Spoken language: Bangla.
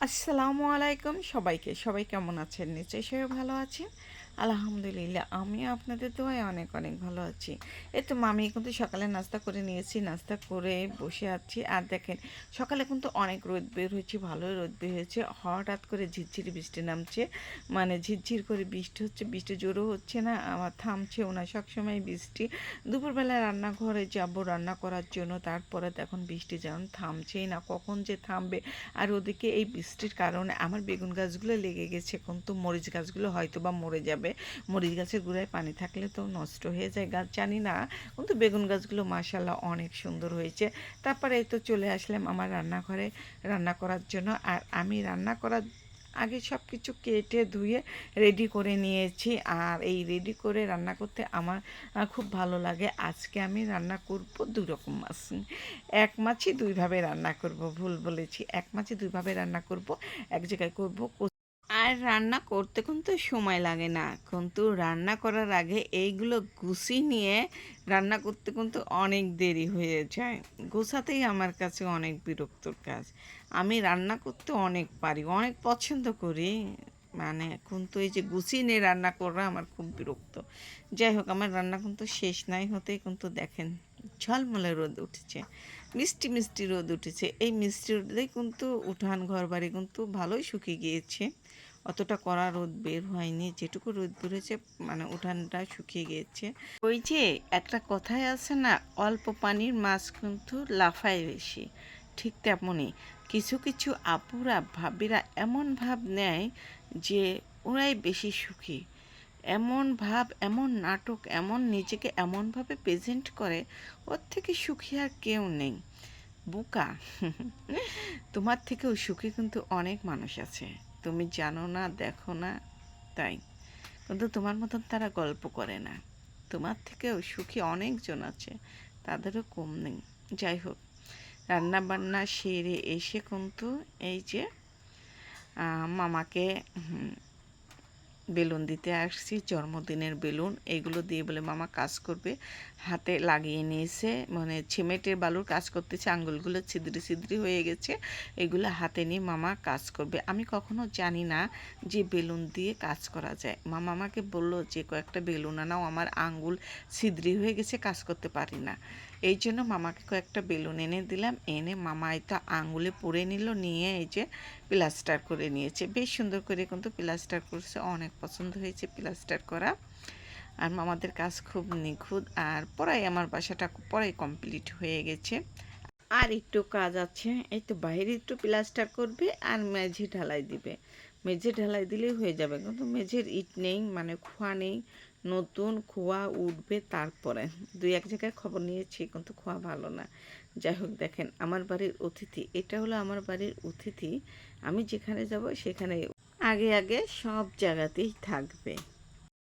আসসালামু আলাইকুম সবাইকে। সবাই কেমন আছেন? নিশ্চয়ই সবাই ভালো আছেন। আলহামদুলিল্লাহ আমিও আপনাদের দোয়ায় অনেক, অনেক ভালো আছি। এই তো আমি কিন্তু সকালে নাস্তা করে নিয়েছি। নাস্তা করে বসে আছি। আর দেখেন সকালে কিন্তু অনেক রোদ বের হয়েছে, ভালোই রোদ বের হয়েছে। হঠাৎ করে ঝিরঝিরি বৃষ্টি নামছে। মানে ঝিরঝির করে বৃষ্টি হচ্ছে, বৃষ্টি জোরও হচ্ছে না, আবার থামছেও না। সবসময় বৃষ্টি। দুপুরবেলায় রান্নাঘরে যাব রান্না করার জন্য। তারপরে দেখুন বৃষ্টি যেমন থামছেই না, কখন যে থামবে। আর ওদিকে এই বৃষ্টির কারণে আমার বেগুন গাছগুলো লেগে গেছে, কিন্তু মরিচ গাছগুলো হয়তো বা মরে যাবে। মরিচ গাছের গোড়ায় পানি থাকলে তো নষ্ট হয়ে যায় গাছ, জানি না। কিন্তু বেগুন গাছগুলো মাশাআল্লাহ অনেক সুন্দর হয়েছে। তারপরে এই তো চলে আসলাম আমার রান্নাঘরে রান্না করার জন্য। আর আমি রান্না করার আগে সব কিছু কেটে ধুয়ে রেডি করে নিয়েছি। আর এই রেডি করে রান্না করতে আমার খুব ভালো লাগে। আজকে আমি রান্না করব দুই রকম মাছ। এক মাছই দুইভাবে রান্না করব, ভুল বলেছি, এক মাছই দুইভাবে রান্না করব। এক জায়গায় করব আর রান্না করতে কিন্তু সময় লাগে না, কিন্তু রান্না করার আগে এইগুলো গুছিয়ে নিয়ে রান্না করতে কিন্তু অনেক দেরি হয়ে যায়। গোছাতেই আমার কাছে অনেক বিরক্তর কাজ। আমি রান্না করতে অনেক পারি, অনেক পছন্দ করি, মানে কিন্তু এই যে গুছিয়ে নিয়ে রান্না করা আমার খুব বিরক্ত। যাই হোক, আমার রান্না কিন্তু শেষ নাই হতেই কিন্তু দেখেন ঝলমলে রোদ উঠেছে, মিষ্টি মিষ্টি রোদ উঠেছে। এই মিষ্টি রোদেই কিন্তু উঠান ঘর বাড়ি কিন্তু ভালোই শুকিয়ে গিয়েছে। অতটা কড়া রোদ বের হয়নি, যেটুকু রোদ বেরোচ্ছে মানে উঠানটা শুকিয়ে গিয়েছে। ওই যে একটা কথাই আছে না, অল্প পানির মাছ কিন্তু লাফায় বেশি, ঠিক তেমনই কিছু কিছু আপুরা ভাবিরা এমন ভাব নেয় যে ওরাই বেশি সুখী। এমন ভাব, এমন নাটক, এমন নিজেকে এমনভাবে প্রেজেন্ট করে, ওর থেকে সুখী আর কেউ নেই। বোকা। তোমার থেকেও সুখী কিন্তু অনেক মানুষ আছে, তুমি জানো না, দেখো না, তাই। কিন্তু তোমার মতন তারা গল্প করে না। তোমার থেকেও সুখী অনেকজন আছে, তাদেরও কম নেই। যাই হোক, রান্না বান্না সেরে এসে কিন্তু এই যে মামাকে বেলুন দিতে আসছি, জন্মদিনের বেলুন। এগুলো দিয়ে বলে মামা কাজ করবে, হাতে লাগিয়ে নিয়েছে, মানে সিমেন্টের বালুর কাজ করতেছে, আঙ্গুলগুলো ছিদ্রি ছিদ্রি হয়ে গেছে। এগুলো হাতে নিয়ে মামা কাজ করবে। আমি কখনো জানি না যে বেলুন দিয়ে কাজ করা যায়। মামা আমাকে বললো যে কয়েকটা বেলুন আনাও, আমার আঙ্গুল ছিদ্রি হয়ে গেছে, কাজ করতে পারি না। এই জন্য মামাকে কয়েকটা বেলুন এনে দিলাম। এনে মামা এটা আঙ্গুলে পরে নিল, নিয়ে এই যে প্লাস্টার করে নিয়েছে। বেশ সুন্দর করে কিন্তু প্লাস্টার করছে, অনেক পছন্দ হয়েছে প্লাস্টার করা। আর মামাদের কাজ খুব নিখুঁত। আর পড়াই আমার বাসাটা পড়াই কমপ্লিট হয়ে গেছে। আর একটু কাজ আছে, এই তো বাইরে একটু প্লাস্টার করবে আর মেঝে ঢালাই দিবে। মেঝে ঢালাই দিলেই হয়ে যাবে, কিন্তু মেঝের ইট নেই, মানে খোয়া নেই। নতুন খোয়া উঠবে তারপরে। দুই এক জায়গায় খবর নিয়েছি, কিন্তু খোয়া ভালো না। যাই হোক, দেখেন আমার বাড়ির অতিথি, এটা হলো আমার বাড়ির অতিথি। আমি যেখানে যাব সেখানে আগে আগে সব জায়গাতেই থাকবে।